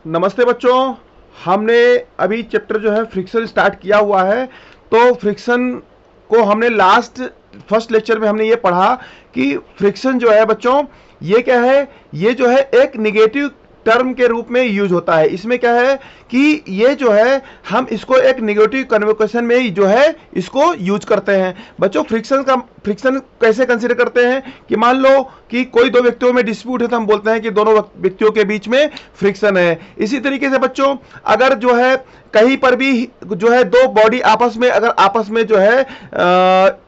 नमस्ते बच्चों। हमने अभी चैप्टर जो है फ्रिक्शन स्टार्ट किया हुआ है। तो फ्रिक्शन को हमने फर्स्ट लेक्चर में हमने ये पढ़ा कि फ्रिक्शन जो है बच्चों, ये क्या है, ये जो है एक निगेटिव टर्म के रूप में यूज होता है। इसमें क्या है कि ये जो है हम इसको एक नेगेटिव कन्वोकेशन में ही जो है इसको यूज करते हैं। बच्चों फ्रिक्शन कैसे कंसीडर करते हैं कि मान लो कि कोई दो व्यक्तियों में डिस्प्यूट है तो हम बोलते हैं कि दोनों व्यक्तियों के बीच में फ्रिक्शन है। इसी तरीके से बच्चों अगर जो है कहीं पर भी जो है दो बॉडी आपस में जो है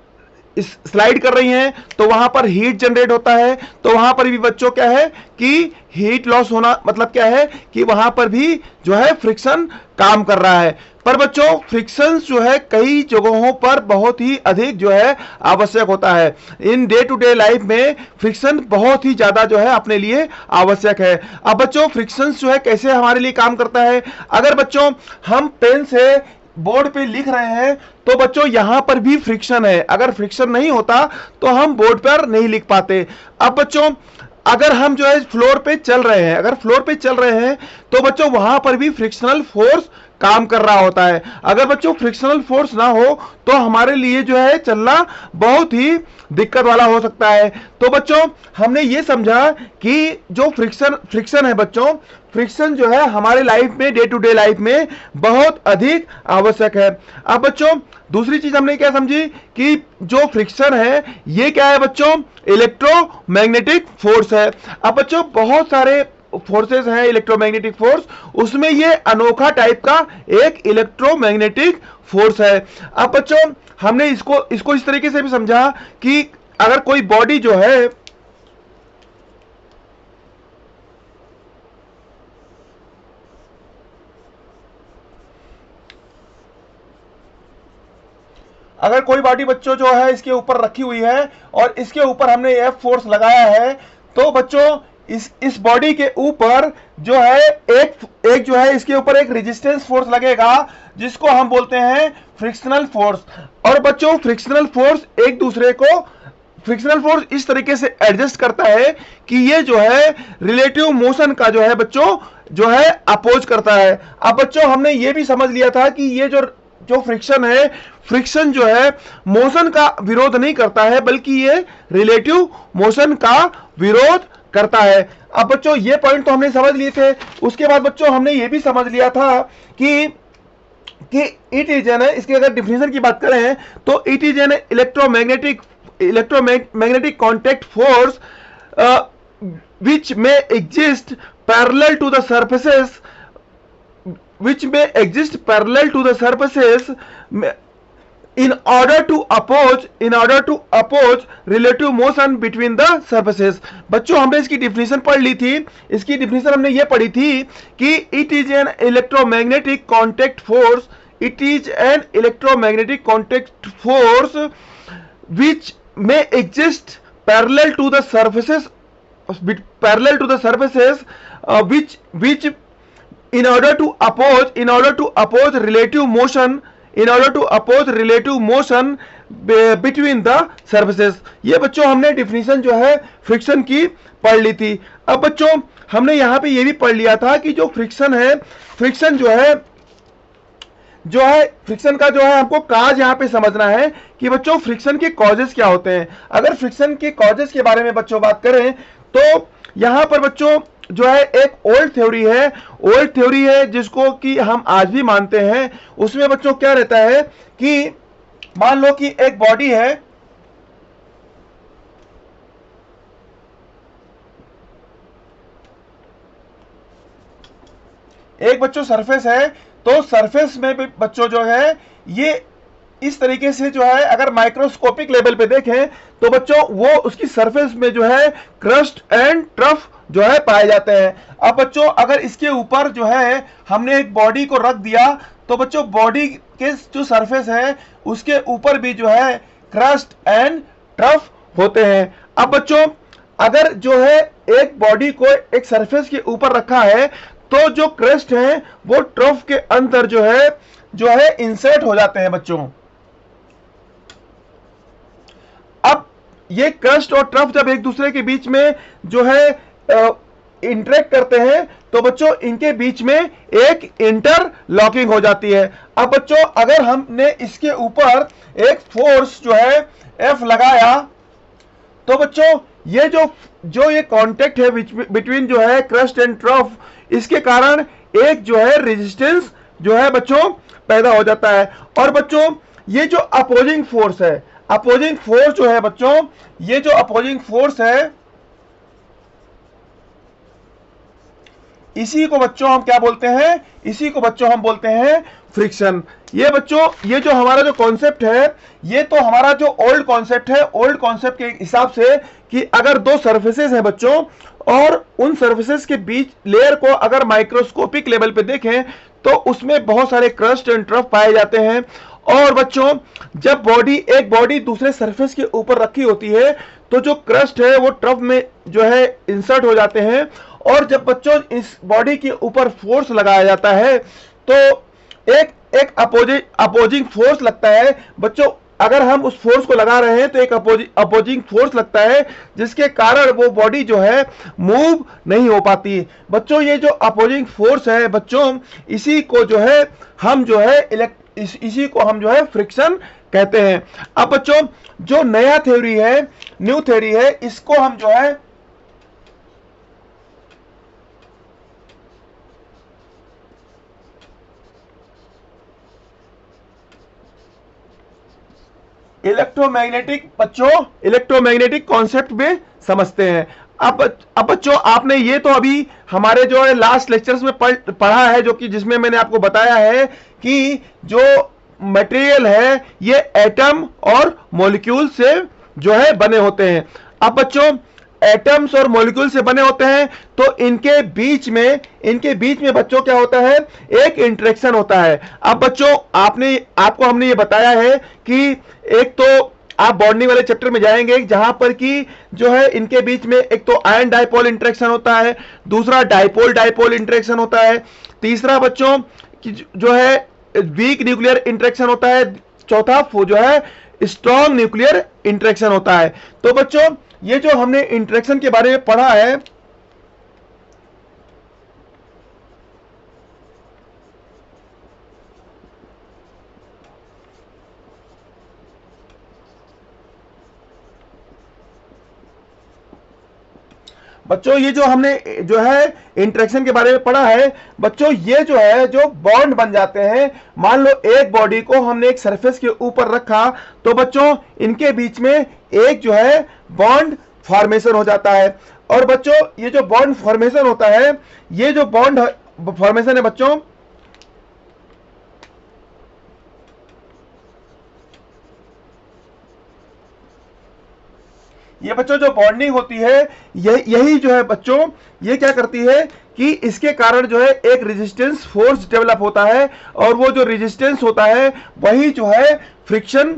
स्लाइड कर रही हैं तो वहां पर हीट जनरेट होता है। तो वहां पर भी बच्चों क्या है कि हीट लॉस होना मतलब क्या है कि वहां पर भी जो है फ्रिक्शन काम कर रहा है। पर बच्चों फ्रिक्शन जो है कई जगहों पर बहुत ही अधिक जो है आवश्यक होता है। In day to day life में फ्रिक्शन बहुत ही ज्यादा जो है अपने लिए आवश्यक है। अब बच्चों फ्रिक्शन जो है कैसे हमारे लिए काम करता है, अगर बच्चों हम पेन से बोर्ड पे लिख रहे हैं तो बच्चों यहां पर भी फ्रिक्शन है। अगर फ्रिक्शन नहीं होता तो हम बोर्ड पर नहीं लिख पाते। अब बच्चों अगर हम जो है फ्लोर पे चल रहे हैं तो बच्चों वहां पर भी फ्रिक्शनल फोर्स काम कर रहा होता है। अगर बच्चों फ्रिक्शनल फोर्स ना हो तो हमारे लिए जो है चलना बहुत ही दिक्कत वाला हो सकता है। तो बच्चों हमने ये समझा कि जो फ्रिक्शन है बच्चों, फ्रिक्शन जो है हमारे लाइफ में डे टू डे लाइफ में बहुत अधिक आवश्यक है। अब बच्चों दूसरी चीज हमने क्या समझी कि जो फ्रिक्शन है ये क्या है बच्चों, इलेक्ट्रोमैग्नेटिक फोर्स है। अब बच्चों बहुत सारे फोर्सेस हैं इलेक्ट्रोमैग्नेटिक फोर्स, उसमें ये अनोखा टाइप का एक इलेक्ट्रोमैग्नेटिक फोर्स है। अब बच्चों हमने इसको इस तरीके से भी समझा कि अगर कोई बॉडी जो है अगर कोई बॉडी बच्चों जो है इसके ऊपर रखी हुई है और इसके ऊपर हमने एफ फोर्स लगाया है तो बच्चों इस बॉडी के ऊपर जो है एक जो है इसके ऊपर एक रेजिस्टेंस फोर्स लगेगा जिसको हम बोलते हैं फ्रिक्शनल फोर्स। और बच्चों फ्रिक्शनल फोर्स इस तरीके से एडजस्ट करता है कि ये जो है रिलेटिव मोशन का जो है बच्चों जो है अपोज करता है। अब बच्चों हमने ये भी समझ लिया था कि ये जो फ्रिक्शन जो है मोशन का विरोध नहीं करता है बल्कि ये रिलेटिव मोशन का विरोध करता है। अब बच्चों ये पॉइंट तो हमने समझ लिए थे। उसके बाद बच्चों हमने ये भी समझ लिया था कि इट इज एन, इसकी अगर डिफिनेशन की बात करें तो it is an electromagnetic contact force which may exist parallel to the surfaces in order to oppose relative motion between the surfaces। बच्चों हमने इसकी डिफिनेशन पढ़ ली थी। इसकी डिफिनेशन हमने ये पढ़ी थी कि it is an electromagnetic contact force which may exist parallel to the surfaces which in order to oppose relative motion between the surfaces। ये बच्चों हमने डिफिनेशन जो है फ्रिक्शन की पढ़ ली थी। अब बच्चों हमने यहां पे ये भी पढ़ लिया था कि जो फ्रिक्शन का जो है हमको काज यहाँ पे समझना है कि बच्चों फ्रिक्शन के कॉजेस क्या होते हैं। अगर फ्रिक्शन के कॉजेस के बारे में बच्चों बात करें तो यहां पर बच्चों जो है एक ओल्ड थ्योरी है जिसको कि हम आज भी मानते हैं। उसमें बच्चों क्या रहता है कि मान लो कि एक बॉडी है, एक बच्चों सरफेस है, तो सरफेस में भी बच्चों जो है ये इस तरीके से जो है अगर माइक्रोस्कोपिक लेवल पे देखें तो बच्चों वो उसकी सरफेस में जो है क्रस्ट एंड ट्रफ जो है पाए जाते हैं। अब बच्चों अगर इसके ऊपर जो है हमने एक बॉडी को रख दिया तो बच्चों बॉडी के जो सरफेस है उसके ऊपर भी जो है क्रस्ट एंड ट्रफ होते हैं। अब बच्चों अगर जो है एक बॉडी को एक सरफेस के ऊपर रखा है तो जो क्रस्ट है वो ट्रफ के अंदर जो है इंसर्ट हो जाते हैं बच्चों। अब ये क्रस्ट और ट्रफ जब एक दूसरे के बीच में जो है इंटरेक्ट करते हैं तो बच्चों इनके बीच में एक इंटरलॉकिंग हो जाती है। अब बच्चों अगर हमने इसके ऊपर एक फोर्स जो है F लगाया, तो बच्चों ये जो ये कांटेक्ट है बिटवीन जो है क्रस्ट एंड ट्रफ, इसके कारण एक जो है रेजिस्टेंस जो है बच्चों पैदा हो जाता है। और बच्चों ये जो अपोजिंग फोर्स है, अपोजिंग फोर्स जो है बच्चों, ये जो अपोजिंग फोर्स है, इसी को बच्चों हम क्या बोलते हैं, इसी को बच्चों हम बोलते हैं फ्रिक्शन। ये बच्चों ये जो हमारा जो कॉन्सेप्ट है, ये तो हमारा जो ओल्ड कॉन्सेप्ट है, ओल्ड कॉन्सेप्ट के हिसाब से कि अगर दो सर्फेसेस हैं बच्चों और उन सर्फेसेस के बीच लेयर को अगर माइक्रोस्कोपिक लेवल पे देखें तो उसमें बहुत सारे क्रस्ट एंड ट्रफ पाए जाते हैं। और बच्चों जब एक बॉडी दूसरे सरफेस के ऊपर रखी होती है तो जो क्रस्ट है वो ट्रफ में जो है इंसर्ट हो जाते हैं। और जब बच्चों इस बॉडी के ऊपर फोर्स लगाया जाता है तो एक अपोजिंग फोर्स लगता है बच्चों। अगर हम उस फोर्स को लगा रहे हैं तो एक अपोजिंग फोर्स लगता है जिसके कारण वो बॉडी जो है मूव नहीं हो पाती। बच्चों ये जो अपोजिंग फोर्स है बच्चों, इसी को जो है हम जो है इसी को हम जो है फ्रिक्शन कहते हैं। अब बच्चों जो नया थ्योरी है, न्यू थ्योरी है, इसको हम जो है इलेक्ट्रोमैग्नेटिक कॉन्सेप्ट में समझते हैं। अब बच्चों आपने ये तो अभी हमारे जो है लास्ट लेक्चर्स में पढ़ा है, जो कि जिसमें मैंने आपको बताया है कि जो मटेरियल है ये एटम और मॉलिक्यूल से जो है बने होते हैं। अब बच्चों एटम्स और मॉलिक्यूल से बने होते हैं तो इनके बीच में बच्चों क्या होता है, एक इंटरेक्शन होता है। अब बच्चों आपको हमने ये बताया है कि एक तो आप बॉन्डिंग वाले चैप्टर में जाएंगे जहां पर कि जो है इनके बीच में एक तो आयन डाइपोल इंटरेक्शन होता है, दूसरा डाइपोल डाइपोल इंटरेक्शन होता है, तीसरा बच्चों जो है वीक न्यूक्लियर इंटरेक्शन होता है, चौथा जो है स्ट्रॉन्ग न्यूक्लियर इंटरेक्शन होता है। तो बच्चों ये जो हमने इंटरेक्शन के बारे में पढ़ा है, बच्चों ये जो हमने जो है इंटरेक्शन के बारे में पढ़ा है बच्चों, ये जो है जो बॉन्ड बन जाते हैं, मान लो एक बॉडी को हमने एक सरफेस के ऊपर रखा तो बच्चों इनके बीच में एक जो है बॉन्ड फॉर्मेशन हो जाता है। और बच्चों ये जो बॉन्ड फॉर्मेशन होता है, ये जो बॉन्ड फॉर्मेशन है बच्चों, ये बच्चों जो बॉन्डिंग होती है यही जो है बच्चों ये क्या करती है कि इसके कारण जो है एक रेजिस्टेंस फोर्स डेवलप होता है और वो जो रेजिस्टेंस होता है वही जो है फ्रिक्शन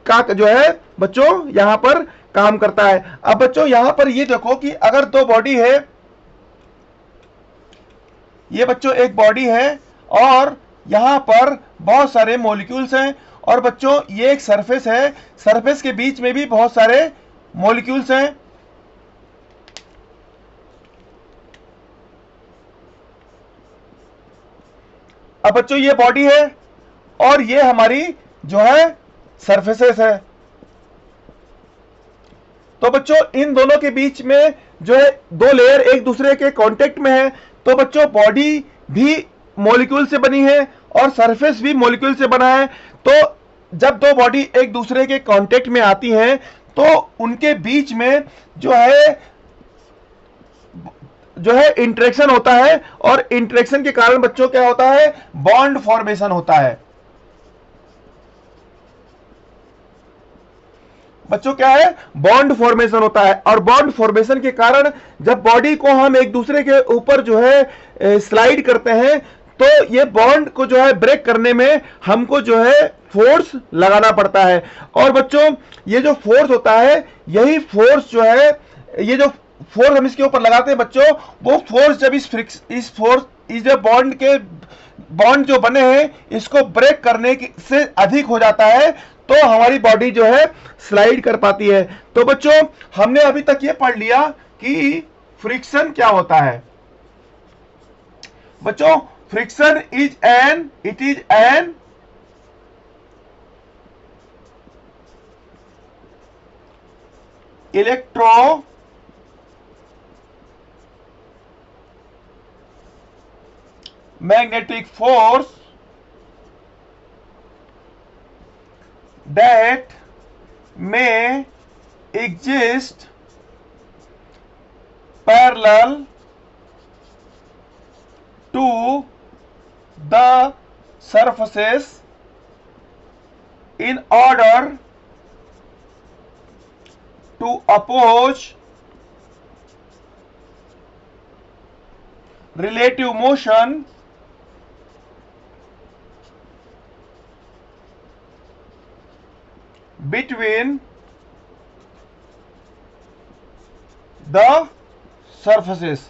का जो है बच्चों यहां पर काम करता है। अब बच्चों यहां पर ये देखो कि अगर दो बॉडी है, ये बच्चों एक बॉडी है और यहां पर बहुत सारे मॉलिक्यूल्स हैं और बच्चों ये एक सरफेस है, सरफेस के बीच में भी बहुत सारे मॉलिक्यूल्स हैं। अब बच्चों ये बॉडी है और ये हमारी जो है सरफेसेस है। तो बच्चों इन दोनों के बीच में जो है दो लेयर एक दूसरे के कांटेक्ट में है, तो बच्चों बॉडी भी मॉलिक्यूल से बनी है और सरफेस भी मॉलिक्यूल से बना है। तो जब दो बॉडी एक दूसरे के कांटेक्ट में आती हैं तो उनके बीच में जो है इंटरेक्शन होता है और इंटरेक्शन के कारण बच्चों क्या होता है, बॉन्ड फॉर्मेशन होता है। बच्चों क्या है, बॉन्ड फॉर्मेशन होता है और बॉन्ड फॉर्मेशन के कारण जब बॉडी को हम एक दूसरे के ऊपर जो है स्लाइड करते हैं तो ये बॉन्ड को जो है ब्रेक करने में हमको जो है फोर्स लगाना पड़ता है। और बच्चों ये जो फोर्स होता है, यही फोर्स जो है, ये जो फोर्स हम इसके ऊपर लगाते हैं बच्चों, वो फोर्स जब इस जो बॉन्ड जो बने हैं इसको ब्रेक करने से अधिक हो जाता है तो हमारी बॉडी जो है स्लाइड कर पाती है। तो बच्चों हमने अभी तक ये पढ़ लिया कि फ्रिक्शन क्या होता है। बच्चों friction is an electromagnetic force that may exist parallel to the surfaces in order to oppose relative motion between the surfaces।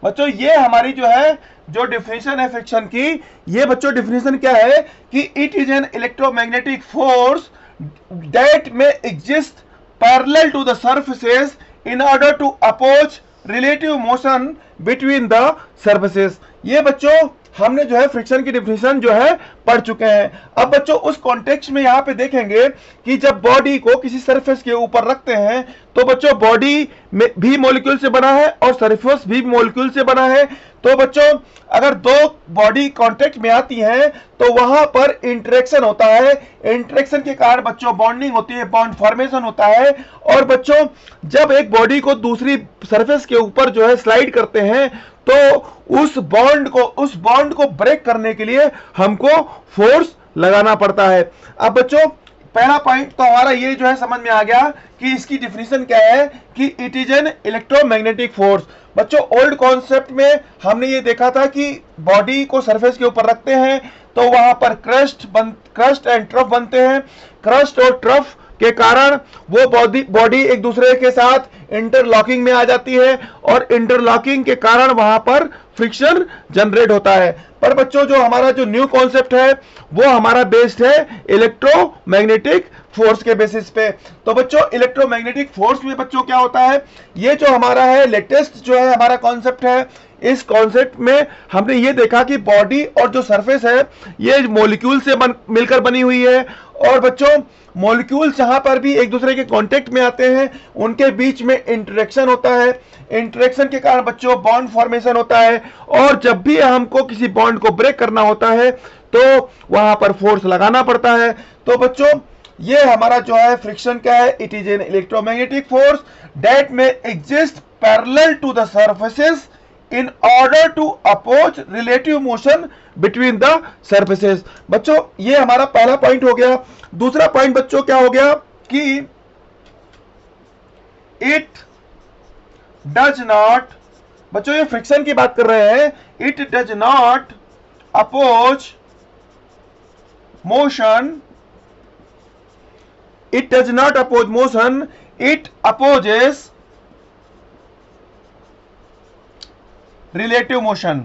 बच्चों ये हमारी जो है जो डिफिनेशन है फ्रिक्शन की, ये बच्चों डिफिनेशन क्या है कि it is an electromagnetic force that may exist parallel to the surfaces in order to oppose relative motion between the surfaces. ये बच्चों हमने जो है फ्रिक्शन की डिफिनेशन जो है पढ़ चुके हैं। अब बच्चों उस कॉन्टेक्स्ट में यहां पे देखेंगे कि जब बॉडी को किसी सरफेस के ऊपर रखते हैं तो बच्चों बॉडी में भी मॉलिक्यूल से बना है और सरफेस भी मॉलिक्यूल से बना है। तो बच्चों अगर दो बॉडी कांटेक्ट में आती हैं तो वहां पर इंटरेक्शन होता है, इंटरेक्शन के कारण बच्चों बॉन्डिंग होती है, बॉन्ड फॉर्मेशन होता है। और बच्चों जब एक बॉडी को दूसरी सरफेस के ऊपर जो है स्लाइड करते हैं तो उस बॉन्ड को ब्रेक करने के लिए हमको फोर्स लगाना पड़ता है। अब बच्चों पहला पॉइंट तो हमारा ये जो है समझ में आ गया कि इसकी डिफिनेशन क्या है कि it is an electromagnetic force. बच्चों ओल्ड कॉन्सेप्ट में हमने ये देखा था कि बॉडी को सरफेस के ऊपर रखते हैं तो वहां पर क्रस्ट एंड ट्रफ बनते हैं। क्रस्ट और ट्रफ के कारण वो बॉडी एक दूसरे के साथ इंटरलॉकिंग में आ जाती है और इंटरलॉकिंग के कारण वहां पर फ्रिक्शन जनरेट होता है। पर बच्चों जो हमारा जो न्यू कॉन्सेप्ट है वो हमारा बेस्ड है इलेक्ट्रोमैग्नेटिक फोर्स के बेसिस पे। तो बच्चों इलेक्ट्रोमैग्नेटिक फोर्स में बच्चों क्या होता है, ये जो हमारा है लेटेस्ट जो है हमारा कॉन्सेप्ट है, इस कॉन्सेप्ट में हमने ये देखा कि बॉडी और जो सरफेस है ये मॉलिक्यूल से मिलकर बनी हुई है। और बच्चों मॉलिक्यूल्स जहां पर भी एक दूसरे के कांटेक्ट में आते हैं उनके बीच में इंटरेक्शन होता है, इंटरेक्शन के कारण बच्चों बॉन्ड फॉर्मेशन होता है। और जब भी हमको किसी बॉन्ड को ब्रेक करना होता है तो वहां पर फोर्स लगाना पड़ता है। तो बच्चों ये हमारा जो है फ्रिक्शन क्या है, it is an electromagnetic force that may exist parallel to the surfaces in order to oppose relative motion between the surfaces। बच्चों ये हमारा पहला पॉइंट हो गया। दूसरा पॉइंट बच्चों क्या हो गया कि it does not, बच्चों ये फ्रिक्शन की बात कर रहे हैं, it does not oppose motion, it does not oppose motion, it opposes relative motion.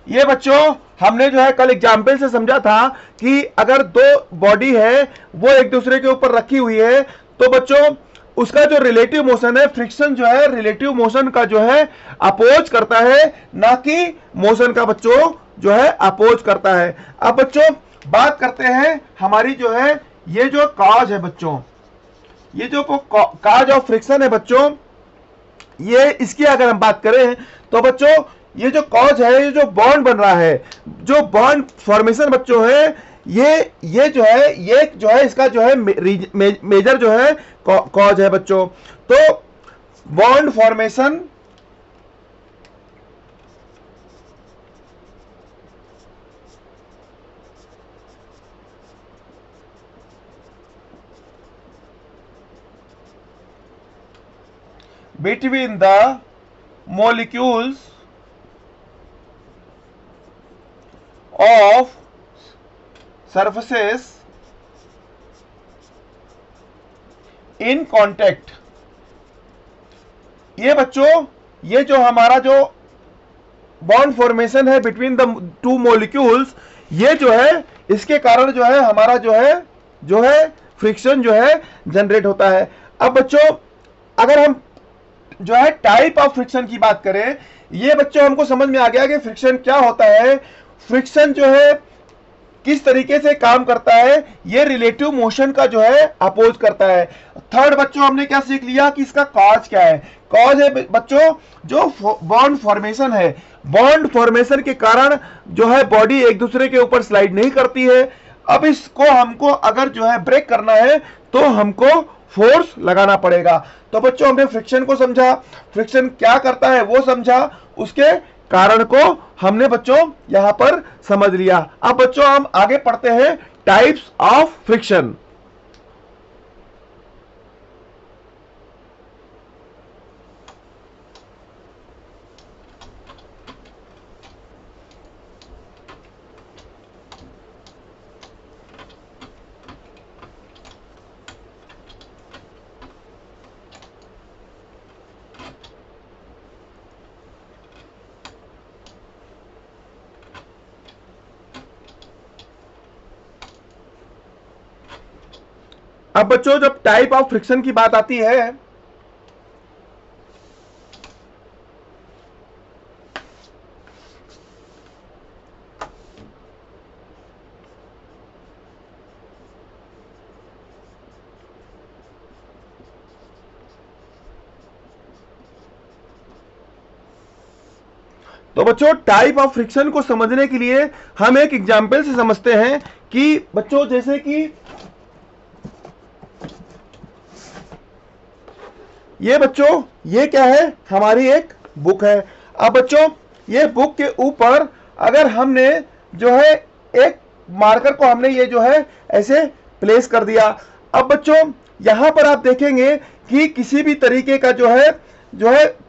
ये बच्चों हमने जो है कल एग्जाम्पल से समझा था कि अगर दो बॉडी है वो एक दूसरे के ऊपर रखी हुई है तो बच्चों उसका जो रिलेटिव मोशन है, फ्रिक्शन जो है रिलेटिव मोशन का जो है अपोज करता है, ना कि मोशन का बच्चों जो है अपोज करता है। अब बच्चों बात करते हैं हमारी जो है ये जो कॉज है बच्चों, ये जो कॉज ऑफ फ्रिक्शन है बच्चों, ये इसकी अगर हम बात करें तो बच्चों ये जो कॉज है, ये जो बॉन्ड बन रहा है, जो बॉन्ड फॉर्मेशन बच्चों है, ये जो है इसका जो है मेजर जो है कॉज है बच्चों। तो bond formation between the molecules of surfaces in contact। ये बच्चों ये जो हमारा जो बॉन्ड फॉर्मेशन है बिटवीन द टू मॉलिक्यूल्स, ये जो है इसके कारण जो है हमारा जो है फ्रिक्शन जो है जनरेट होता है। अब बच्चों अगर हम जो है टाइप ऑफ फ्रिक्शन की बात करें, ये बच्चों हमको समझ में आ गया कि फ्रिक्शन क्या होता है, फ्रिक्शन जो है किस तरीके से काम करता है, ये रिलेटिव मोशन का जो है अपोज करता है। थर्ड बच्चों हमने क्या सीख लिया कि इसका कॉज क्या है। कॉज है बच्चों जो बॉन्ड फॉर्मेशन है, बॉन्ड फॉर्मेशन के कारण जो है बॉडी एक दूसरे के ऊपर स्लाइड नहीं करती है। अब इसको हमको अगर जो है ब्रेक करना है तो हमको फोर्स लगाना पड़ेगा। तो बच्चों हमने फ्रिक्शन को समझा, फ्रिक्शन क्या करता है वो समझा, उसके कारण को हमने बच्चों यहां पर समझ लिया। अब बच्चों हम आगे पढ़ते हैं टाइप्स ऑफ फ्रिक्शन। अब बच्चों जब टाइप ऑफ फ्रिक्शन की बात आती है तो बच्चों टाइप ऑफ फ्रिक्शन को समझने के लिए हम एक एग्जाम्पल से समझते हैं कि बच्चों जैसे कि ये बच्चों ये क्या है, हमारी एक बुक है। अब बच्चों ये बुक के ऊपर अगर हमने जो है एक मार्कर को हमने ये जो है ऐसे प्लेस कर दिया। अब बच्चों यहां पर आप देखेंगे कि किसी भी तरीके का जो है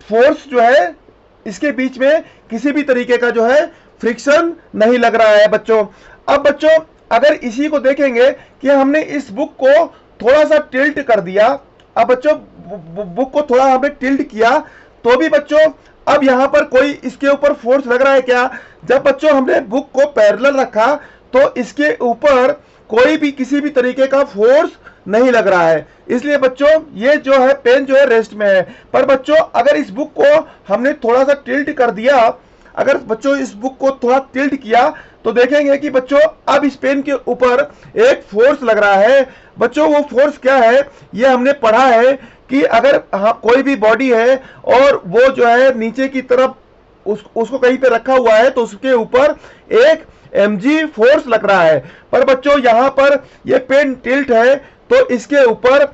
फोर्स जो है इसके बीच में किसी भी तरीके का जो है फ्रिक्शन नहीं लग रहा है बच्चों। अब बच्चों अगर इसी को देखेंगे कि हमने इस बुक को थोड़ा सा टिल्ट कर दिया, अब बच्चों बुक को थोड़ा हमने टिल्ट किया तो भी बच्चों अब यहां पर कोई इसके ऊपर फोर्स लग रहा है क्या? जब बच्चों हमने बुक को पैरेलल रखा तो इसके ऊपर कोई भी किसी भी तरीके का फोर्स नहीं लग रहा है, इसलिए बच्चों ये जो है पेन जो है रेस्ट में है। पर बच्चों अगर इस बुक को हमने थोड़ा सा टिल्ट कर दिया, अगर बच्चों इस बुक को थोड़ा टिल्ट किया तो देखेंगे कि बच्चों अब इस पेन के ऊपर एक फोर्स लग रहा है। बच्चों वो फोर्स क्या है ये हमने पढ़ा है कि अगर कोई भी बॉडी है और वो जो है नीचे की तरफ उसको कहीं पे रखा हुआ है तो उसके ऊपर एक mg फोर्स लग रहा है। पर बच्चों यहां पर ये पेन टिल्ट है तो इसके ऊपर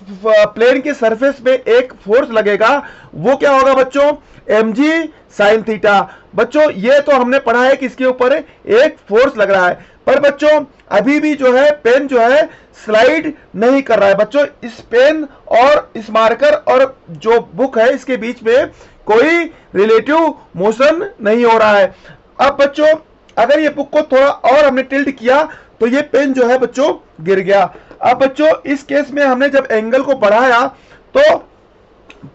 प्लेन के सरफेस में एक फोर्स लगेगा, वो क्या होगा बच्चों? mg sin theta. बच्चों ये तो हमने पढ़ा है कि इसके ऊपर एक फोर्स लग रहा है, पर बच्चों अभी भी जो है पेन जो है स्लाइड नहीं कर रहा है। बच्चों इस पेन और इस मार्कर और जो बुक है इसके बीच में कोई रिलेटिव मोशन नहीं हो रहा है। अब बच्चों अगर ये बुक को थोड़ा और हमने टिल्ट किया तो ये पेन जो है बच्चों गिर गया। अब बच्चों इस केस में हमने जब एंगल को बढ़ाया तो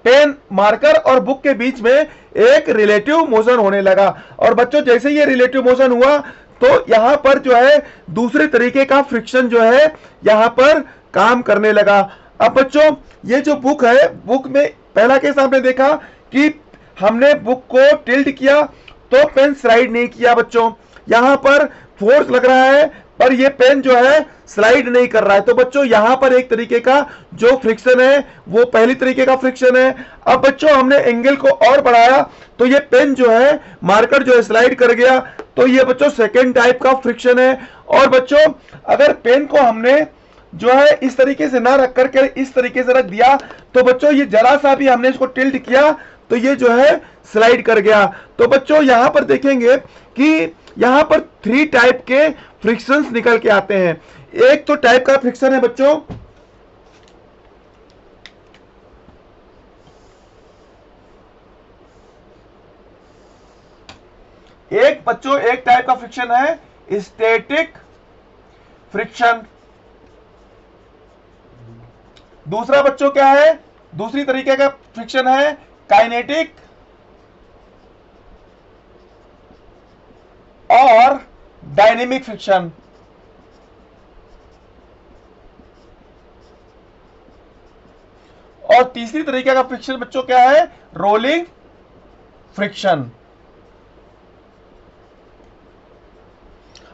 पेन मार्कर और बुक के बीच में एक रिलेटिव मोशन होने लगा, और बच्चों जैसे ये रिलेटिव मोशन हुआ तो यहां पर जो है दूसरे तरीके का फ्रिक्शन जो है यहां पर काम करने लगा। अब बच्चों ये जो बुक है, बुक में पहला केस आपने देखा कि हमने बुक को टिल्ट किया तो पेन स्लाइड नहीं किया। बच्चों यहां पर फोर्स लग रहा है पर ये पेन जो है स्लाइड नहीं कर रहा है, तो बच्चों यहां पर एक तरीके का जो फ्रिक्शन है वो पहली तरीके का फ्रिक्शन है। अब बच्चों हमने एंगल को और बढ़ाया तो ये पेन जो है मार्कर जो है स्लाइड कर गया, तो ये बच्चों सेकेंड टाइप का फ्रिक्शन है। और बच्चों अगर पेन को हमने जो है इस तरीके से ना रख करके इस तरीके से रख दिया तो बच्चों ये जरा सा भी हमने इसको टिल्ट किया तो ये जो है स्लाइड कर गया। तो बच्चों यहां पर देखेंगे कि यहां पर 3 टाइप के फ्रिक्शंस निकल के आते हैं। एक तो टाइप का फ्रिक्शन है बच्चों एक टाइप का फ्रिक्शन है स्टैटिक फ्रिक्शन। दूसरा बच्चों क्या है? दूसरी तरीके का फ्रिक्शन है काइनेटिक और डायनेमिक फ्रिक्शन। और और तीसरी तरीके का फ्रिक्शन बच्चों क्या है, रोलिंग फ्रिक्शन।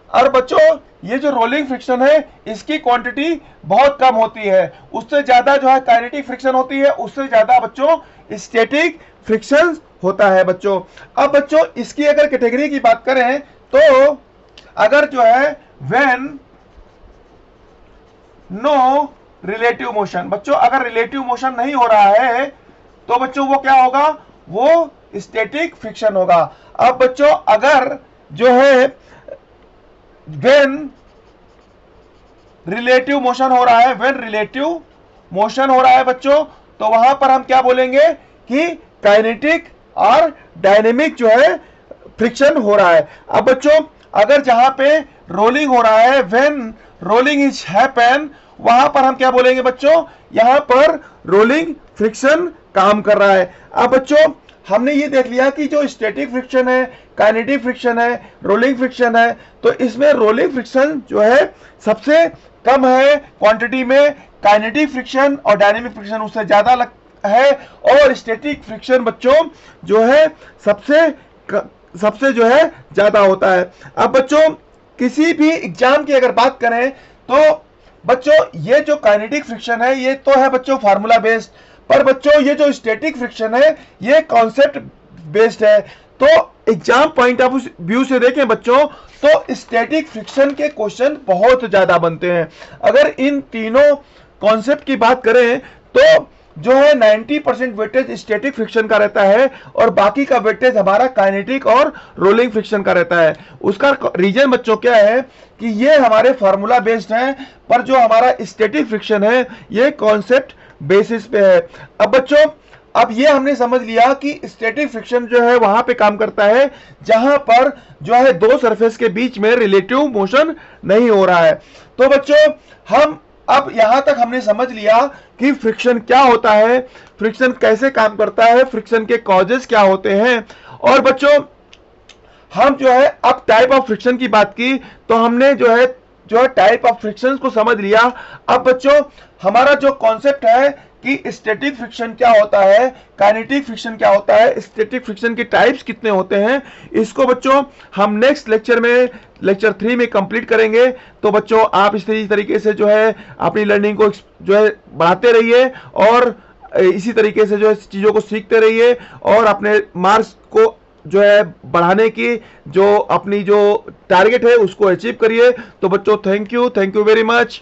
और बच्चों ये जो रोलिंग फ्रिक्शन है इसकी क्वांटिटी बहुत कम होती है, उससे ज्यादा जो है काइनेटिक फ्रिक्शन होती है, उससे ज्यादा बच्चों स्टैटिक फ्रिक्शन होता है बच्चों। अब बच्चों इसकी अगर कैटेगरी की बात करें तो अगर जो है व्हेन नो रिलेटिव मोशन, बच्चों अगर रिलेटिव मोशन नहीं हो रहा है तो बच्चों वो क्या होगा, वो स्टैटिक फ्रिक्शन होगा। अब बच्चों अगर जो है व्हेन रिलेटिव मोशन हो रहा है, व्हेन रिलेटिव मोशन हो रहा है बच्चों, तो वहां पर हम क्या बोलेंगे कि काइनेटिक और डायनेमिक जो है फ्रिक्शन हो रहा है। अब बच्चों अगर जहां पे रोलिंग हो रहा है, व्हेन रोलिंग इज हैपन, वहां पर हम क्या बोलेंगे बच्चों, यहां पर रोलिंग फ्रिक्शन काम कर रहा है। अब बच्चों हमने ये देख लिया कि जो स्टैटिक फ्रिक्शन है, काइनेटिक फ्रिक्शन है, रोलिंग फ्रिक्शन है, तो इसमें रोलिंग फ्रिक्शन जो है सबसे कम है क्वांटिटी में, काइनेटिक फ्रिक्शन और डायनेमिक फ्रिक्शन उससे ज्यादा है, और स्टैटिक फ्रिक्शन बच्चों जो है सबसे जो है ज्यादा होता है। अब बच्चों किसी भी एग्जाम की अगर बात करें तो बच्चों ये जो काइनेटिक फ्रिक्शन है ये तो है बच्चों फार्मूला बेस्ड, पर बच्चों ये जो स्टैटिक फ्रिक्शन है ये कॉन्सेप्ट बेस्ड है। तो एग्जाम पॉइंट ऑफ व्यू से देखें बच्चों तो स्टैटिक फ्रिक्शन के क्वेश्चन बहुत ज्यादा बनते हैं। अगर इन तीनों कॉन्सेप्ट की बात करें तो जो है 90% वेटेज स्टैटिक फ्रिक्शन का रहता है और बाकी का वेटेज हमारा काइनेटिक और रोलिंग फ्रिक्शन का रहता है। उसका रीजन बच्चों क्या है कि ये हमारे फार्मूला बेस्ड हैं, पर जो हमारा स्टैटिक फ्रिक्शन है ये कॉन्सेप्ट बेसिस पे है। अब बच्चों अब ये हमने समझ लिया कि स्टैटिक फ्रिक्शन जो है वहां पे काम करता है जहां पर जो है दो सरफेस के बीच में रिलेटिव मोशन नहीं हो रहा है। तो बच्चों हम अब यहां तक हमने समझ लिया कि फ्रिक्शन क्या होता है, फ्रिक्शन कैसे काम करता है, फ्रिक्शन के कॉजेस क्या होते हैं। और बच्चों हम जो है अब टाइप ऑफ फ्रिक्शन की बात की तो हमने जो है टाइप ऑफ फ्रिक्शन को समझ लिया। अब बच्चों हमारा जो कॉन्सेप्ट है कि स्टैटिक फ्रिक्शन क्या होता है, काइनेटिक फ्रिक्शन क्या होता है, स्टैटिक फ्रिक्शन के टाइप्स कितने होते हैं, इसको बच्चों हम नेक्स्ट लेक्चर में लेक्चर 3 में कंप्लीट करेंगे। तो बच्चों आप इस तरीके से जो है अपनी लर्निंग को जो है बढ़ाते रहिए और इसी तरीके से जो है चीज़ों को सीखते रहिए और अपने मार्क्स को जो है बढ़ाने की जो अपनी जो टारगेट है उसको अचीव करिए। तो बच्चों थैंक यू वेरी मच।